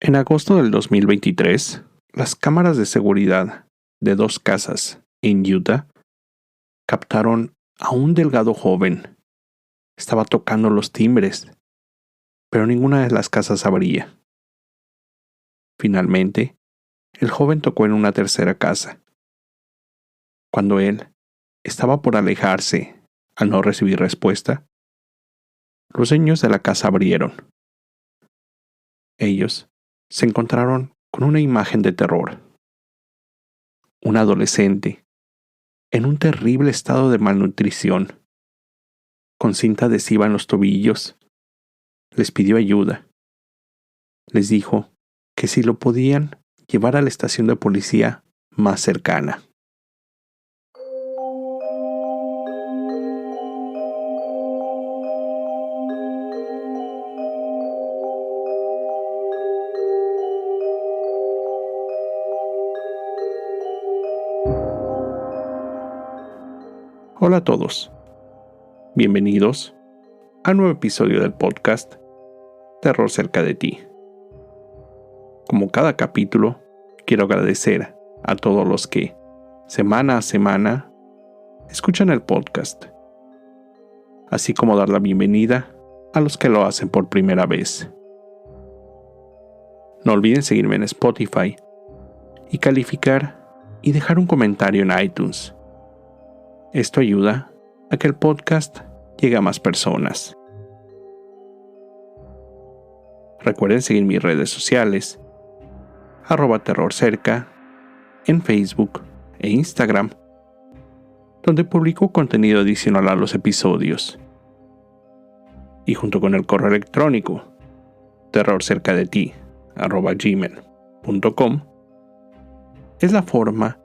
En agosto del 2023, las cámaras de seguridad de 2 casas en Utah captaron a un delgado joven. Estaba tocando los timbres, pero ninguna de las casas abría. Finalmente, el joven tocó en una tercera casa. Cuando él estaba por alejarse al no recibir respuesta, los dueños de la casa abrieron. Ellos se encontraron con una imagen de terror. Un adolescente, en un terrible estado de malnutrición, con cinta adhesiva en los tobillos, les pidió ayuda. Les dijo que si lo podían llevar a la estación de policía más cercana. Hola a todos. Bienvenidos a un nuevo episodio del podcast Terror cerca de ti. Como cada capítulo, quiero agradecer a todos los que, semana a semana, escuchan el podcast, así como dar la bienvenida a los que lo hacen por primera vez. No olviden seguirme en Spotify y calificar y dejar un comentario en iTunes. Esto ayuda a que el podcast llegue a más personas. Recuerden seguir mis redes sociales, @terrorcerca, en Facebook e Instagram, donde publico contenido adicional a los episodios. Y junto con el correo electrónico, terrorcercadeti@gmail.com, es la forma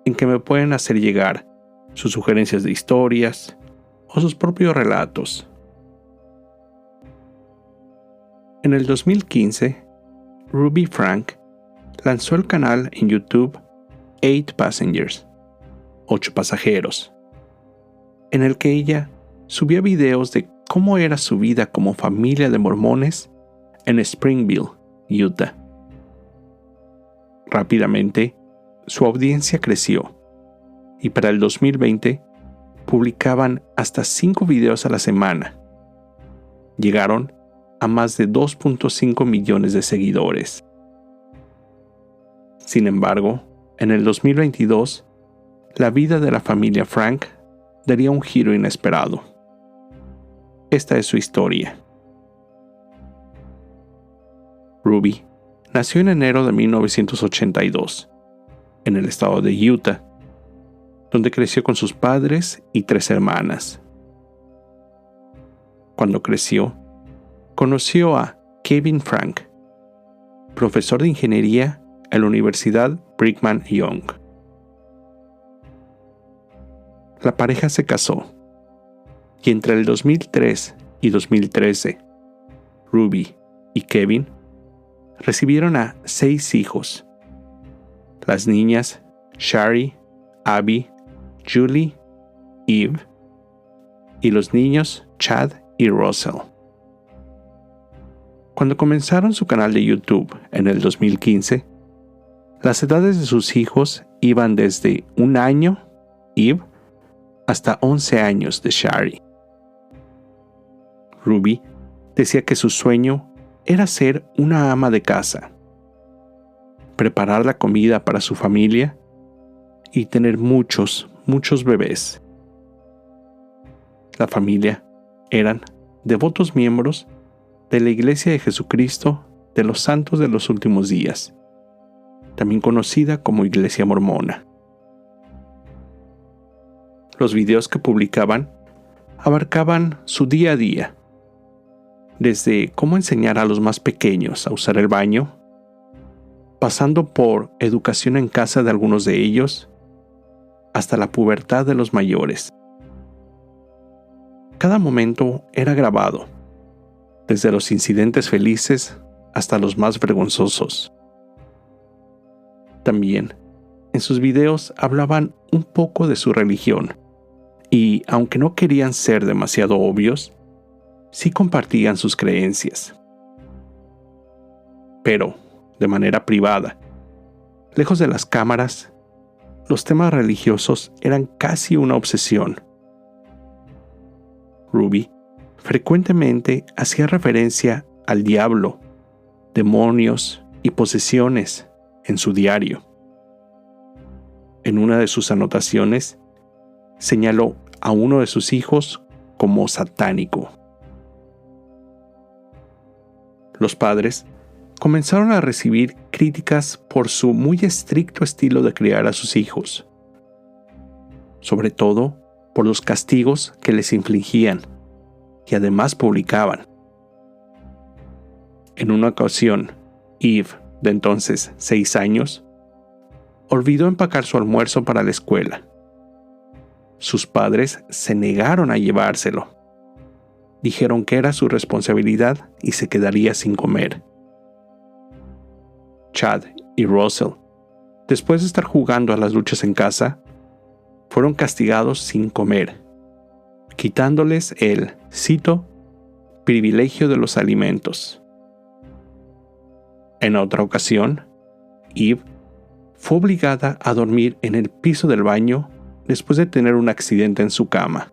en que me pueden hacer llegar sus sugerencias de historias o sus propios relatos. En el 2015, Ruby Frank lanzó el canal en YouTube 8 Passengers, 8 pasajeros, en el que ella subía videos de cómo era su vida como familia de mormones en Springville, Utah. Rápidamente, su audiencia creció y para el 2020 publicaban hasta 5 videos a la semana. Llegaron a más de 2.5 millones de seguidores. Sin embargo, en el 2022, la vida de la familia Frank daría un giro inesperado. Esta es su historia. Ruby nació en enero de 1982, en el estado de Utah, donde creció con sus padres y 3 hermanas. Cuando creció, conoció a Kevin Frank, profesor de ingeniería en la Universidad Brigham Young. La pareja se casó, y entre el 2003 y 2013, Ruby y Kevin recibieron a 6 hijos. Las niñas Shari, Abby, Julie, Eve, y los niños Chad y Russell. Cuando comenzaron su canal de YouTube en el 2015, las edades de sus hijos iban desde 1 año, Eve, hasta 11 años de Shari. Ruby decía que su sueño era ser una ama de casa, preparar la comida para su familia y tener muchos bebés. La familia eran devotos miembros de la Iglesia de Jesucristo de los Santos de los Últimos Días, también conocida como Iglesia Mormona. Los videos que publicaban abarcaban su día a día, desde cómo enseñar a los más pequeños a usar el baño, pasando por educación en casa de algunos de ellos, hasta la pubertad de los mayores. Cada momento era grabado, desde los incidentes felices hasta los más vergonzosos. También, en sus videos hablaban un poco de su religión, y aunque no querían ser demasiado obvios, sí compartían sus creencias. Pero, de manera privada. Lejos de las cámaras, los temas religiosos eran casi una obsesión. Ruby frecuentemente hacía referencia al diablo, demonios y posesiones en su diario. En una de sus anotaciones, señaló a uno de sus hijos como satánico. Los padres comenzaron a recibir críticas por su muy estricto estilo de criar a sus hijos, sobre todo por los castigos que les infligían y además publicaban. En una ocasión, Eve, de entonces 6 años, olvidó empacar su almuerzo para la escuela. Sus padres se negaron a llevárselo. Dijeron que era su responsabilidad y se quedaría sin comer. Chad y Russell, después de estar jugando a las luchas en casa, fueron castigados sin comer, quitándoles el, cito, privilegio de los alimentos. En otra ocasión, Eve fue obligada a dormir en el piso del baño después de tener un accidente en su cama.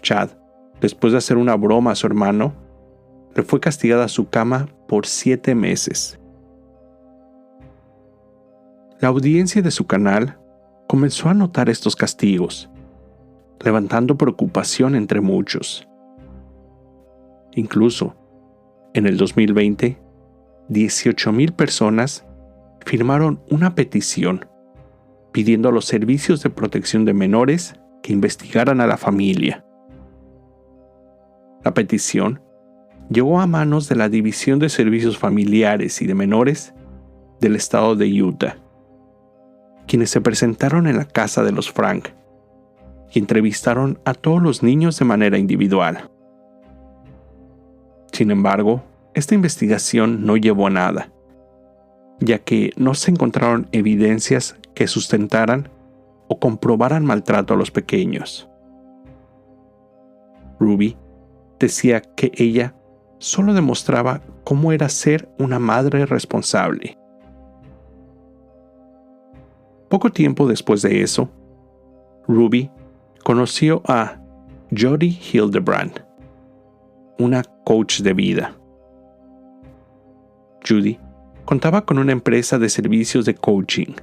Chad, después de hacer una broma a su hermano, le fue castigada a su cama por 7 meses. La audiencia de su canal comenzó a notar estos castigos, levantando preocupación entre muchos. Incluso, en el 2020, 18,000 personas firmaron una petición pidiendo a los servicios de protección de menores que investigaran a la familia. La petición llegó a manos de la División de Servicios Familiares y de Menores del estado de Utah, quienes se presentaron en la casa de los Frank y entrevistaron a todos los niños de manera individual. Sin embargo, esta investigación no llevó a nada, ya que no se encontraron evidencias que sustentaran o comprobaran maltrato a los pequeños. Ruby decía que ella solo demostraba cómo era ser una madre responsable. Poco tiempo después de eso, Ruby conoció a Jody Hildebrand, una coach de vida. Judy contaba con una empresa de servicios de coaching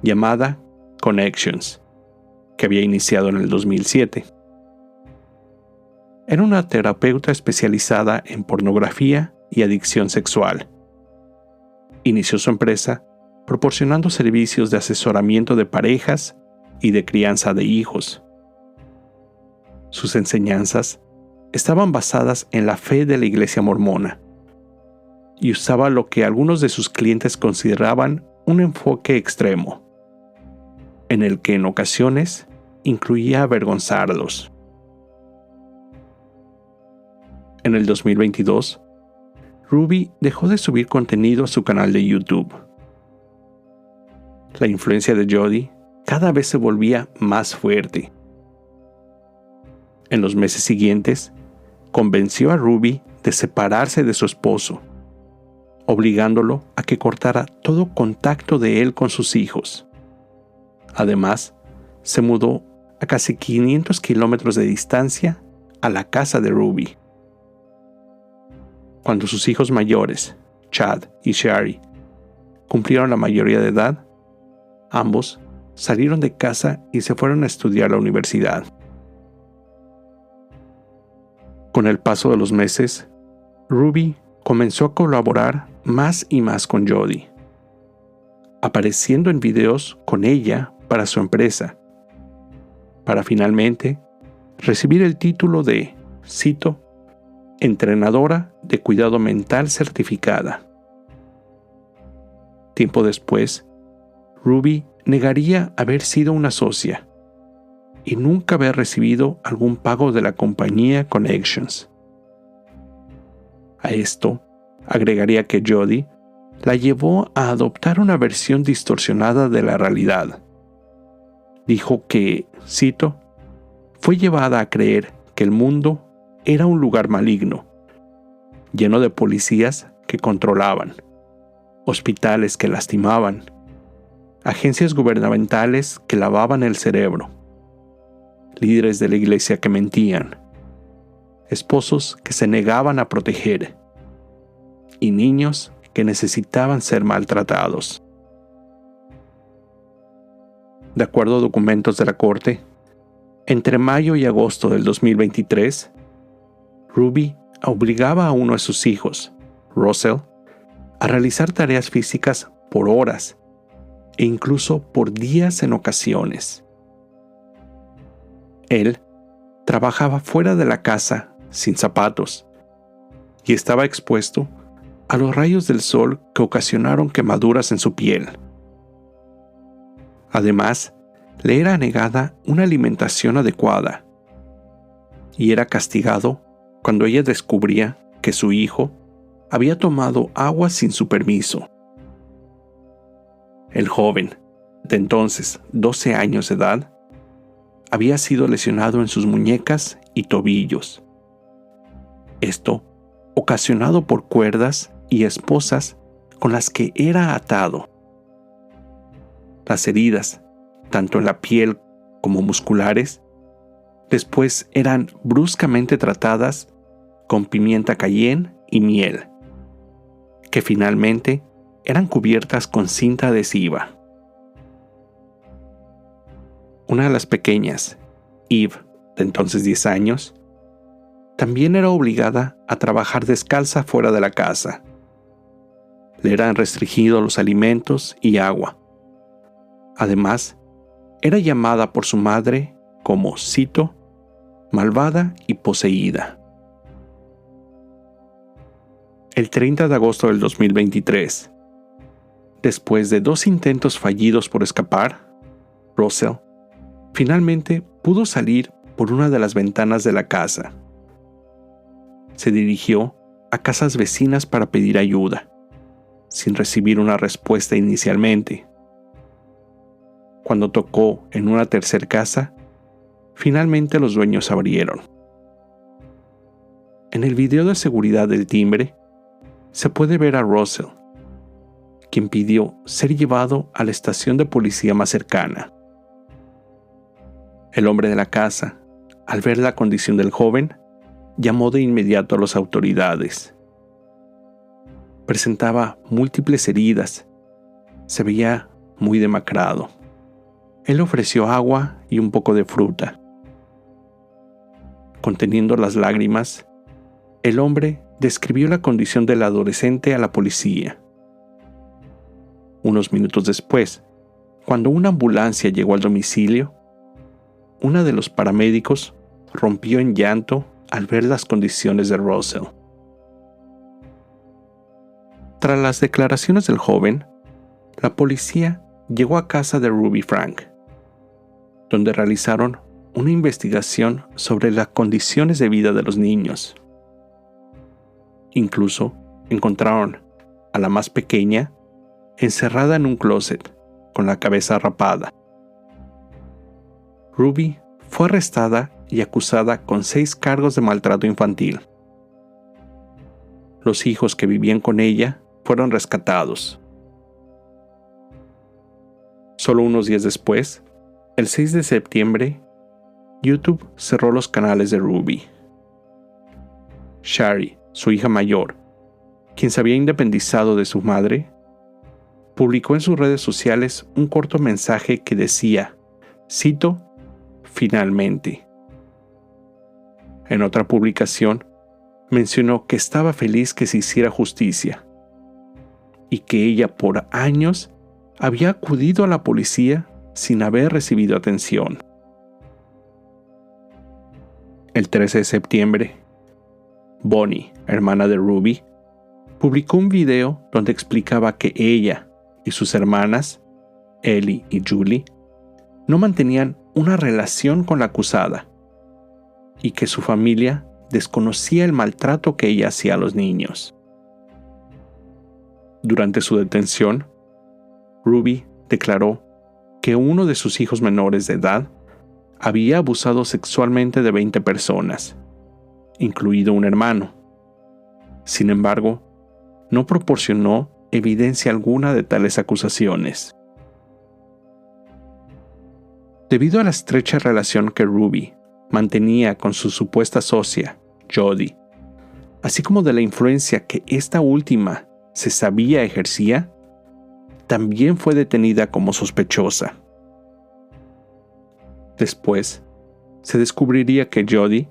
llamada Connections, que había iniciado en el 2007. Era una terapeuta especializada en pornografía y adicción sexual. Inició su empresa proporcionando servicios de asesoramiento de parejas y de crianza de hijos. Sus enseñanzas estaban basadas en la fe de la Iglesia mormona y usaba lo que algunos de sus clientes consideraban un enfoque extremo, en el que en ocasiones incluía avergonzarlos. En el 2022, Ruby dejó de subir contenido a su canal de YouTube. La influencia de Jody cada vez se volvía más fuerte. En los meses siguientes, convenció a Ruby de separarse de su esposo, obligándolo a que cortara todo contacto de él con sus hijos. Además, se mudó a casi 500 kilómetros de distancia a la casa de Ruby. Cuando sus hijos mayores, Chad y Shari, cumplieron la mayoría de edad, ambos salieron de casa y se fueron a estudiar a la universidad. Con el paso de los meses, Ruby comenzó a colaborar más y más con Jody, apareciendo en videos con ella para su empresa, para finalmente recibir el título de, cito, entrenadora de cuidado mental certificada. Tiempo después, Ruby negaría haber sido una socia y nunca haber recibido algún pago de la compañía Connections. A esto agregaría que Jody la llevó a adoptar una versión distorsionada de la realidad. Dijo que, cito, fue llevada a creer que el mundo era un lugar maligno, lleno de policías que controlaban, hospitales que lastimaban, agencias gubernamentales que lavaban el cerebro, líderes de la iglesia que mentían, esposos que se negaban a proteger y niños que necesitaban ser maltratados. De acuerdo a documentos de la corte, entre mayo y agosto del 2023, Ruby obligaba a uno de sus hijos, Russell, a realizar tareas físicas por horas e incluso por días en ocasiones. Él trabajaba fuera de la casa sin zapatos y estaba expuesto a los rayos del sol que ocasionaron quemaduras en su piel. Además, le era negada una alimentación adecuada y era castigado cuando ella descubría que su hijo había tomado agua sin su permiso. El joven, de entonces 12 años de edad, había sido lesionado en sus muñecas y tobillos. Esto ocasionado por cuerdas y esposas con las que era atado. Las heridas, tanto en la piel como musculares, después eran bruscamente tratadas con pimienta cayenne y miel, que finalmente eran cubiertas con cinta adhesiva. Una de las pequeñas, Eve, de entonces 10 años, también era obligada a trabajar descalza fuera de la casa. Le eran restringidos los alimentos y agua. Además, era llamada por su madre como, cito, malvada y poseída. El 30 de agosto del 2023, después de 2 intentos fallidos por escapar, Russell finalmente pudo salir por una de las ventanas de la casa. Se dirigió a casas vecinas para pedir ayuda, sin recibir una respuesta inicialmente. Cuando tocó en una tercera casa, finalmente los dueños abrieron. En el video de seguridad del timbre, se puede ver a Russell, quien pidió ser llevado a la estación de policía más cercana. El hombre de la casa, al ver la condición del joven, llamó de inmediato a las autoridades. Presentaba múltiples heridas. Se veía muy demacrado. Él ofreció agua y un poco de fruta. Conteniendo las lágrimas, el hombre describió la condición del adolescente a la policía. Unos minutos después, cuando una ambulancia llegó al domicilio, uno de los paramédicos rompió en llanto al ver las condiciones de Russell. Tras las declaraciones del joven, la policía llegó a casa de Ruby Frank, donde realizaron una investigación sobre las condiciones de vida de los niños. Incluso encontraron a la más pequeña encerrada en un closet con la cabeza rapada. Ruby fue arrestada y acusada con 6 cargos de maltrato infantil. Los hijos que vivían con ella fueron rescatados. Solo unos días después, el 6 de septiembre, YouTube cerró los canales de Ruby. Shari, su hija mayor, quien se había independizado de su madre, publicó en sus redes sociales un corto mensaje que decía, cito, finalmente. En otra publicación, mencionó que estaba feliz que se hiciera justicia y que ella por años había acudido a la policía sin haber recibido atención. El 13 de septiembre, Bonnie, hermana de Ruby, publicó un video donde explicaba que ella y sus hermanas, Ellie y Julie, no mantenían una relación con la acusada y que su familia desconocía el maltrato que ella hacía a los niños. Durante su detención, Ruby declaró que uno de sus hijos menores de edad había abusado sexualmente de 20 personas, incluido un hermano. Sin embargo, no proporcionó evidencia alguna de tales acusaciones. Debido a la estrecha relación que Ruby mantenía con su supuesta socia, Jodi, así como de la influencia que esta última se sabía ejercía, también fue detenida como sospechosa. Después, se descubriría que Jodi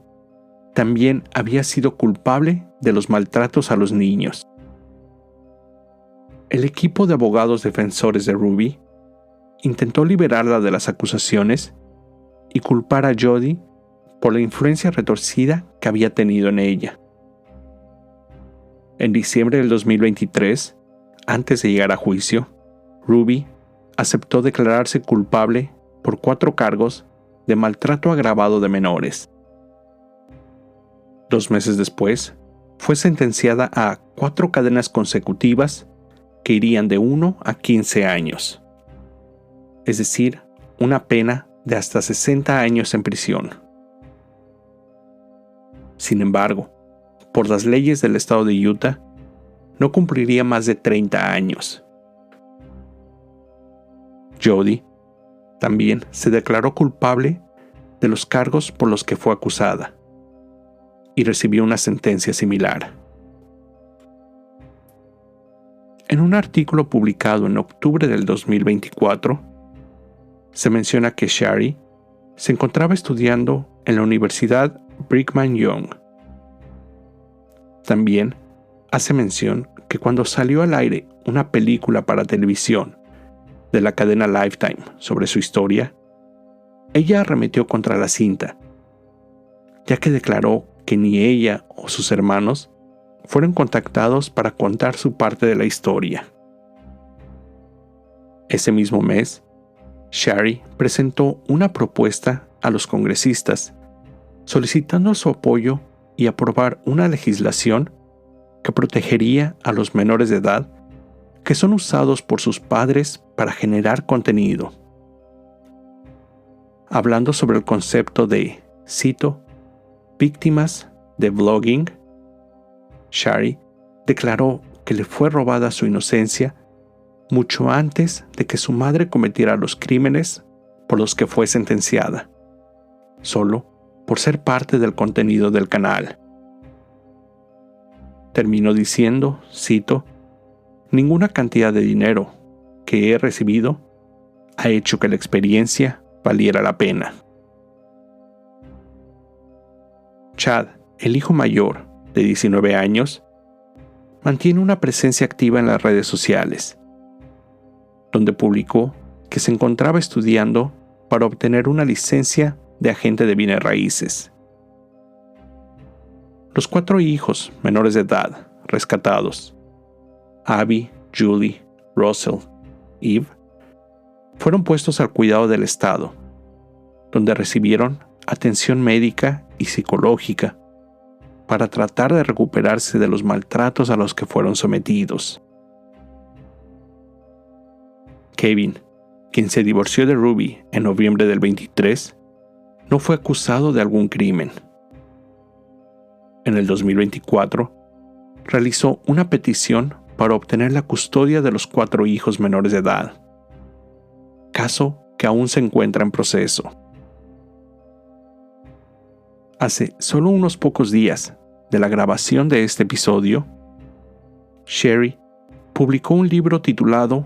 también había sido culpable de los maltratos a los niños. El equipo de abogados defensores de Ruby intentó liberarla de las acusaciones y culpar a Jodi por la influencia retorcida que había tenido en ella. En diciembre del 2023, antes de llegar a juicio, Ruby aceptó declararse culpable por 4 cargos de maltrato agravado de menores. 2 meses después, fue sentenciada a 4 cadenas consecutivas que irían de 1 a 15 años. Es decir, una pena de hasta 60 años en prisión. Sin embargo, por las leyes del estado de Utah, no cumpliría más de 30 años. Jodi también se declaró culpable de los cargos por los que fue acusada y recibió una sentencia similar. En un artículo publicado en octubre del 2024, se menciona que Shari se encontraba estudiando en la Universidad Brigham Young. También hace mención que cuando salió al aire una película para televisión de la cadena Lifetime sobre su historia, ella arremetió contra la cinta, ya que declaró que ni ella o sus hermanos fueron contactados para contar su parte de la historia. Ese mismo mes, Shari presentó una propuesta a los congresistas solicitando su apoyo y aprobar una legislación que protegería a los menores de edad que son usados por sus padres para generar contenido. Hablando sobre el concepto de, cito, víctimas de blogging, Shari declaró que le fue robada su inocencia mucho antes de que su madre cometiera los crímenes por los que fue sentenciada, solo por ser parte del contenido del canal. Terminó diciendo, cito, ninguna cantidad de dinero que he recibido ha hecho que la experiencia valiera la pena. Chad, el hijo mayor, de 19 años, mantiene una presencia activa en las redes sociales, donde publicó que se encontraba estudiando para obtener una licencia de agente de bienes raíces. Los 4 hijos menores de edad rescatados, Abby, Julie, Russell, Eve, fueron puestos al cuidado del Estado, donde recibieron atención médica y psicológica para tratar de recuperarse de los maltratos a los que fueron sometidos. Kevin, quien se divorció de Ruby en noviembre del 23, no fue acusado de algún crimen. En el 2024, realizó una petición para obtener la custodia de los 4 hijos menores de edad, caso que aún se encuentra en proceso. Hace solo unos pocos días de la grabación de este episodio, Shari publicó un libro titulado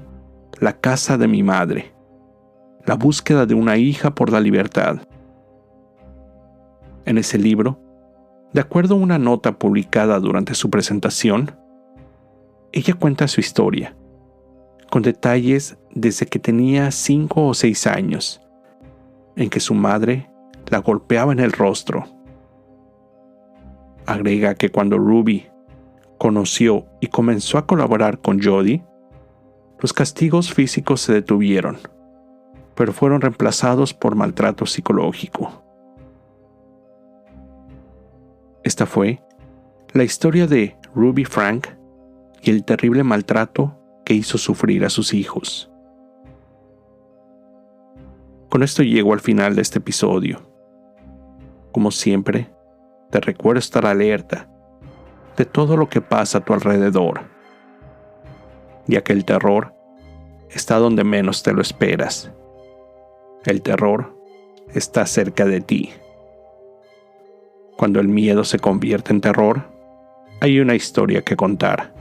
La casa de mi madre, la búsqueda de una hija por la libertad. En ese libro, de acuerdo a una nota publicada durante su presentación, ella cuenta su historia, con detalles desde que tenía 5 o 6 años, en que su madre la golpeaba en el rostro. Agrega que cuando Ruby conoció y comenzó a colaborar con Jodi, los castigos físicos se detuvieron, pero fueron reemplazados por maltrato psicológico. Esta fue la historia de Ruby Frank y el terrible maltrato que hizo sufrir a sus hijos. Con esto llego al final de este episodio. Como siempre, te recuerdo estar alerta de todo lo que pasa a tu alrededor ya que el terror está donde menos te lo esperas. El terror está cerca de ti. Cuando el miedo se convierte en terror, hay una historia que contar.